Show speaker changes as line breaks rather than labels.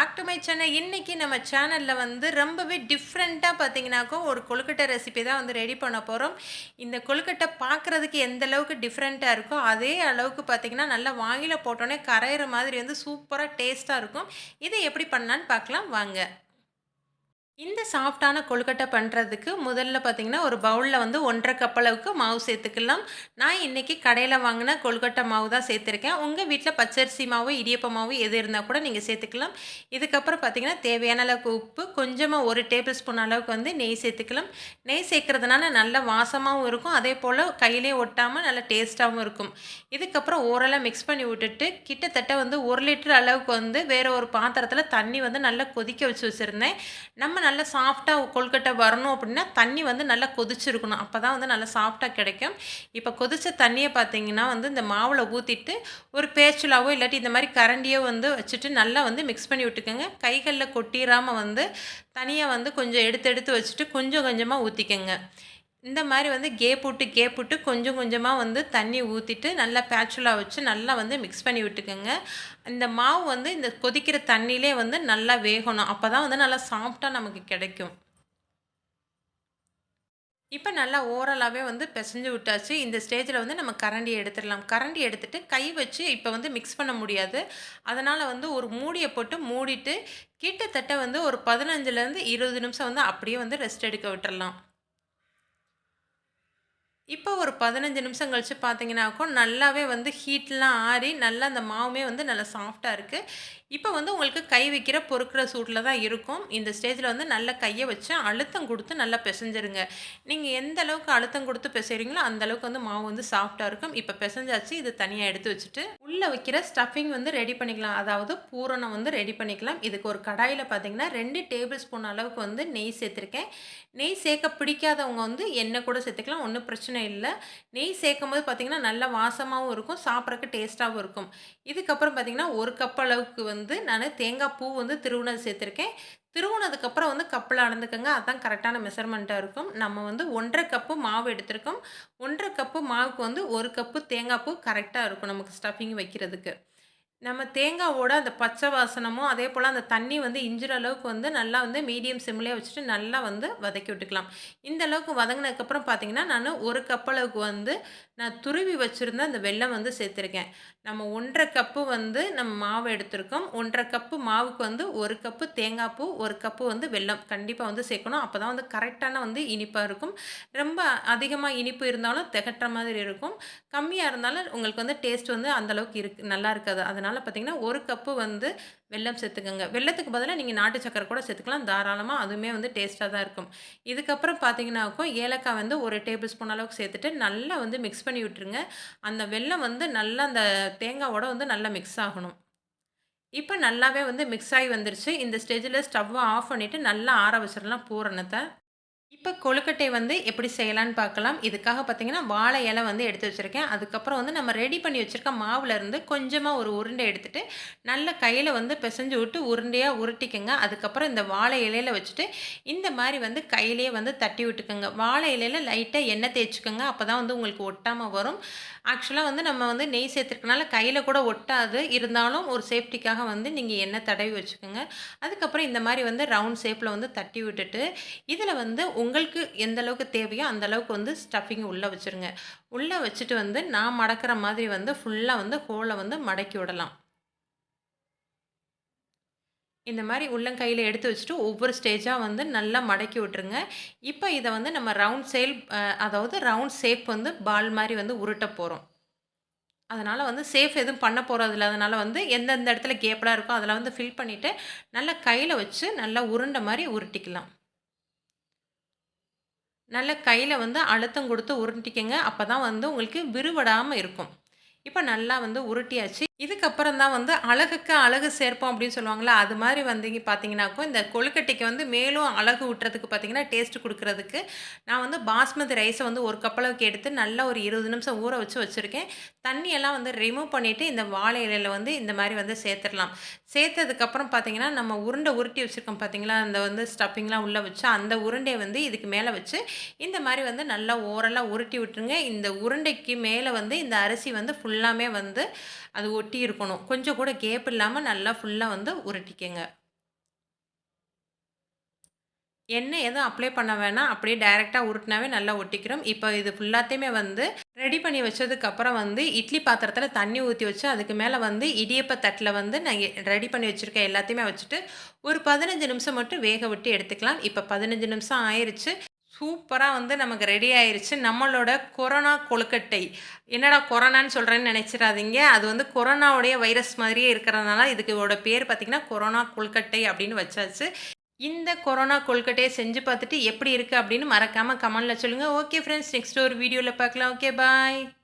Back to my channel. இன்னைக்கு நம்ம சேனல்ல ரொம்பவே டிஃப்ரெண்ட்டா பார்த்தீங்கன்னாக்கா, ஒரு கொழுக்கட்டை ரெசிபி தான் ரெடி பண்ண போறோம். இந்த கொழுக்கட்டை பார்க்குறதுக்கு எந்த அளவுக்கு டிஃப்ரெண்ட்டா இருக்கோ, அதே அளவுக்கு பார்த்தீங்கன்னா, நல்லா வாயில போட்டோனே கரையிற மாதிரி சூப்பரா டேஸ்ட்டா இருக்கும். இதை எப்படி பண்ணலான்னு பார்க்கலாம் வாங்க. இந்த சாஃப்ட்டான கொழுக்கட்டை பண்ணுறதுக்கு முதல்ல பார்த்தீங்கன்னா, ஒரு பவுல்ல 1 1/2 கப் அளவுக்கு மாவு சேர்த்துக்கலாம். நான் இன்னைக்கு கடையில வாங்கின கொழுக்கட்டை மாவு தான் சேர்த்துருக்கேன். உங்க வீட்ல பச்சரிசி மாவு, இடியப்ப மாவு எது இருந்தா கூட நீங்க சேர்த்துக்கலாம். இதுக்கப்புறம் பார்த்தீங்கன்னா, தேவையான அளவுக்கு உப்பு, கொஞ்சமா 1 டேபிள் ஸ்பூன் அளவுக்கு நெய் சேர்த்துக்கலாம். நெய் சேர்க்கறதுனால நல்ல வாசமாவும் இருக்கும். அதேபோல கையிலே ஒட்டாம நல்ல டேஸ்ட்டாவும் இருக்கும். இதுக்கப்புறம் ஓரளவு மிக்ஸ் பண்ணி விட்டுட்டு, கிட்டத்தட்ட 1 லிட்டர் அளவுக்கு வேற ஒரு பாத்திரத்தில தண்ணி நல்லா கொதிக்க வச்சு வச்சிருந்தேன். நம்ம நல்லா சாஃப்ட்டா கொழுக்கட்டை வரணும் அப்படின்னா, தண்ணி நல்லா கொதிச்சிருக்கணும். அப்பதான் நல்லா சாஃப்ட்டா கிடைக்கும். இப்ப கொதிச்ச தண்ணிய பார்த்தீங்கன்னா, இந்த மாவுல ஊத்திட்டு, ஒரு பேச்சுலாவோ இல்லாட்டி இந்த மாரி கரண்டியோ வச்சுட்டு நல்லா மிக்ஸ் பண்ணி விட்டுக்கங்க. கைகள்ல கொட்டிராம தனியா கொஞ்சம் எடுத்து எடுத்து வச்சுட்டு, கொஞ்சம் கொஞ்சமா ஊத்திக்கங்க. இந்த மாரி கேப் விட்டு கேப் விட்டு கொஞ்சம் கொஞ்சமா தண்ணி ஊத்திட்டு, நல்லா பேச்சுலா வச்சு நல்லா மிக்ஸ் பண்ணி விட்டுக்கங்க. இந்த மாவு இந்த கொதிக்கிற தண்ணியிலே நல்லா வேகணும். அப்பதான் நல்லா சாஃப்ட்டா நமக்கு கிடைக்கும். இப்ப நல்லா ஓரலாவே பெசஞ்சு விட்டாச்சு. இந்த ஸ்டேஜ்ல நம்ம கரண்டிய எடுத்துடலாம். கரண்டி எடுத்துட்டு கை வச்சு இப்ப மிக்ஸ் பண்ண முடியாது. அதனால ஒரு மூடிய போட்டு மூடிட்டு, கிட்டத்தட்ட ஒரு 15லேருந்து 20 நிமிஷம் அப்படியே ரெஸ்ட் எடுக்க விட்டுறலாம். இப்போ ஒரு 15 நிமிஷம் கழிச்சு பார்த்தீங்கன்னாக்கா, நல்லாவே ஹீட்லாம் ஆறி, நல்லா அந்த மாவுமே நல்லா சாஃப்ட்டா இருக்கு. இப்போ உங்களுக்கு கை வைக்கிற பொறுக்குற சூட்ல தான் இருக்கும். இந்த ஸ்டேஜ்ல நல்லா கைய வச்சு அழுத்தம் குடுத்து நல்லா பெசஞ்சிருங்க. நீங்க எந்த அளவுக்கு அழுத்தம் குடுத்து பெசைறீங்களோ, அந்த அளவுக்கு மாவு சாஃப்ட்டா இருக்கும். இப்போ பெசஞ்சாச்சு. இது தனியா எடுத்து வச்சுட்டு, உள்ள வைக்கிற ஸ்டஃபிங் ரெடி பண்ணிக்கலாம். அதாவது பூரணம் ரெடி பண்ணிக்கலாம். இதுக்கு ஒரு கடாயில பார்த்தீங்கன்னா, 2 டேபிள் ஸ்பூன் அளவுக்கு நெய் சேர்த்துருக்கேன். நெய் சேர்க்க பிடிக்காதவங்க எண்ணெய் கூட சேர்த்துக்கலாம். ஒண்ணும் பிரச்சனை இல்ல. நெய் சேர்க்கும்போது பார்த்தீங்கன்னா, நல்ல வாசமாவும் இருக்கும். சாப்பிடறக்கு டேஸ்ட்டாவும் இருக்கும். இதுக்கப்புறம் பார்த்தீங்கன்னா, 1 கப் அளவுக்கு நானு தேங்காய் பூ திருவுனது சேர்த்துருக்கேன். திருவுனதுக்கப்புறம் கப்ல அளந்துக்கங்க. அதான் கரெக்ட்டான மெஷர்மென்ட்டா இருக்கும். நம்ம 1 1/2 கப்பு மாவு எடுத்திருக்கோம். 1 1/2 கப்பு மாவுக்கு 1 கப்பு தேங்காய் பூ கரெக்ட்டா இருக்கும் நமக்கு ஸ்டஃபிங் வைக்கிறதுக்கு. நம்ம தேங்காவோட அந்த பச்சை வாசனமும், அதேபோல அந்த தண்ணி இஞ்சுற அளவுக்கு நல்லா மீடியம் சிம்லயே வச்சுட்டு நல்லா வதக்கி விட்டுக்கலாம். இந்த அளவுக்கு வதங்குனதுக்கப்புறம் பார்த்தீங்கன்னா, நானு 1 கப் அளவுக்கு நான் துருவி வச்சிருந்த அந்த வெல்லம் சேர்த்துருக்கேன். நம்ம 1 1/2 கப்பு நம்ம மாவு எடுத்திருக்கோம். 1 1/2 கப்பு மாவுக்கு 1 கப்பு தேங்காய் பூ, 1 கப்பு வெல்லம் கண்டிப்பா சேர்க்கணும். அப்பதான் கரெக்ட்டான இனிப்பா இருக்கும். ரொம்ப அதிகமா இனிப்பு இருந்தாலும் திகட்டுற மாதிரி இருக்கும். கம்மியா இருந்தாலும் உங்களுக்கு டேஸ்ட் அந்த அளவுக்கு நல்லா இருக்காது. அதனால பார்த்தீங்கன்னா, 1 கப்பு வெல்லம் சேர்த்துக்கங்க. வெல்லத்துக்கு பதிலா நீங்க நாட்டு சர்க்கரை கூட சேர்த்துக்கலாம் தாராளமா. அதுவுமே டேஸ்ட்டா தான் இருக்கும். இதுக்கப்புறம் பார்த்தீங்கன்னாக்கும், ஏலக்காய் 1 டேபிள் ஸ்பூன் அளவுக்கு சேர்த்துட்டு நல்லா மிக்ஸ் பண்ணி விட்டுருங்க. அந்த வெல்லம் நல்லா அந்த தேங்காவோட நல்லா மிக்ஸ் ஆகணும். இப்ப நல்லாவே மிக்ஸ் ஆகி வந்துருச்சு. இந்த ஸ்டேஜ்ல ஸ்டவ்வ ஆஃப் பண்ணிட்டு நல்லா ஆற வச்சிரலாம் பூரணத்த. இப்ப கொழுக்கட்டை எப்படி செய்யலான்னு பார்க்கலாம். இதுக்காக பார்த்தீங்கன்னா, வாழை இலை எடுத்து வச்சிருக்கேன். அதுக்கப்புறம் நம்ம ரெடி பண்ணி வச்சிருக்க மாவுலருந்து கொஞ்சமா ஒரு உருண்டை எடுத்துட்டு, நல்லா கையில பெசஞ்சு விட்டு உருண்டையா உருட்டிக்கங்க. அதுக்கப்புறம் இந்த வாழை இலையில வச்சுட்டு, இந்த மாரி கையிலேயே தட்டி விட்டுக்கங்க. வாழை இலையில லைட்டா எண்ணெய் தேய்ச்சுக்கங்க. அப்பதான் உங்களுக்கு ஒட்டாம வரும். ஆக்சுவலா நம்ம நெய் சேர்த்துருக்கனால கையில கூட ஒட்டாது. இருந்தாலும் ஒரு சேஃப்டிக்காக நீங்க எண்ணெய் தடவி வச்சுக்கங்க. அதுக்கப்புறம் இந்த மாரி ரவுண்ட் ஷேப்ல தட்டி விட்டுட்டு, இதில உங்களுக்கு எந்த அளவுக்கு தேவையோ அந்த அளவுக்கு ஸ்டஃபிங் உள்ள வச்சுருங்க. உள்ள வச்சுட்டு நான் மடக்குற மாதிரி ஃபுல்லா ஹோல மடக்கி விடலாம். இந்த மாரி உள்ளங்கையில எடுத்து வச்சுட்டு ஒவ்வொரு ஸ்டேஜா நல்லா மடக்கி விட்டுருங்க. இப்ப இத நம்ம ரவுண்ட் அதாவது ரவுண்ட் ஷேப் பால் மாரி உருட்ட போறோம். அதனால சேஃப் எதுவும் பண்ண போறதில்ல. அதனால எந்தெந்த இடத்துல கேப்லாம் இருக்கோ அதெல்லாம் ஃபில் பண்ணிட்டு, நல்லா கையில வச்சு நல்லா உருண்ட மாரி உருட்டிக்கலாம். நல்லா கையில அழுத்தம் குடுத்து உருட்டிக்கங்க. அப்பதான் உங்களுக்கு விரிவடாம இருக்கும். இப்ப நல்லா உருட்டியாச்சு. இதுக்கப்புறம் தான் அழகுக்கு அழகு சேர்ப்போம் அப்படின்னு சொல்லுவாங்கல்ல, அது மாரி பார்த்தீங்கன்னாக்கும், இந்த கொழுக்கட்டைக்கு மேலும் அழகு ஊட்டுறதுக்கு பார்த்தீங்கன்னா, டேஸ்ட் குடுக்குறதுக்கு, நான் பாஸ்மதி ரைஸ 1 கப் அளவுக்கு எடுத்து நல்லா ஒரு 20 நிமிஷம் ஊற வச்சு வச்சிருக்கேன். தண்ணியெல்லாம் ரிமூவ் பண்ணிட்டு, இந்த வாழை இலையில இந்த மாரி சேர்த்துறலாம். சேர்த்ததுக்கப்புறம் பார்த்தீங்கன்னா, நம்ம உருண்டை உருட்டி வச்சிருக்கோம் பார்த்தீங்களா, அந்த ஸ்டஃபிங்லாம் உள்ள வச்சு, அந்த உருண்டைய இதுக்கு மேல வச்சு, இந்த மாரி நல்லா ஓரலா உருட்டி விட்டுருங்க. இந்த உருண்டைக்கு மேல இந்த அரிசி ஃபுல்லாமே அது ஒட்டி இருக்கணும். கொஞ்சம் கூட கேப் இல்லாம நல்லா ஃபுல்லா உருட்டிக்கங்க. எண்ணெய் எதுவும் அப்ளை பண்ண வேணாம். அப்படியே டைரக்ட்டா உருட்டுனாவே நல்லா ஒட்டிக்கிறோம். இப்போ இது ஃபுல்லாத்தையுமே வந்து ரெடி பண்ணி வச்சதுக்கப்புறம் வந்து இட்லி பாத்திரத்தில தண்ணி ஊத்தி வச்சு, அதுக்கு மேல வந்து இடியப்ப தட்டில வந்து நான் ரெடி பண்ணி வச்சிருக்க எல்லாத்தையுமே வச்சுட்டு, ஒரு 15 நிமிஷம் மட்டும் வேக விட்டு எடுத்துக்கலாம். இப்ப 15 நிமிஷம் ஆயிருச்சு. சூப்பரா வந்து நமக்கு ரெடி ஆயிருச்சு. நம்மளோட கொரோனா கொழுக்கட்டை. என்னடா கொரோனான்னு சொல்றேன்னு நெனைச்சிராதீங்க. அது வந்து கொரோனாவுடைய வைரஸ் மாதிரியே இருக்கிறதுனால, இதுக்கோட பேர் பார்த்தீங்கன்னா, கொரோனா கொழுக்கட்டை அப்படின்னு வச்சாச்சு. இந்த கொரோனா கொழுக்கட்டைய செஞ்சு பார்த்துட்டு எப்படி இருக்கு அப்படின்னு மறக்காம கமெண்ட்ல சொல்லுங்க. ஓகே ஃபிரெண்ட்ஸ், நெக்ஸ்ட் ஒரு வீடியோல பார்க்கலாம். Okay bye.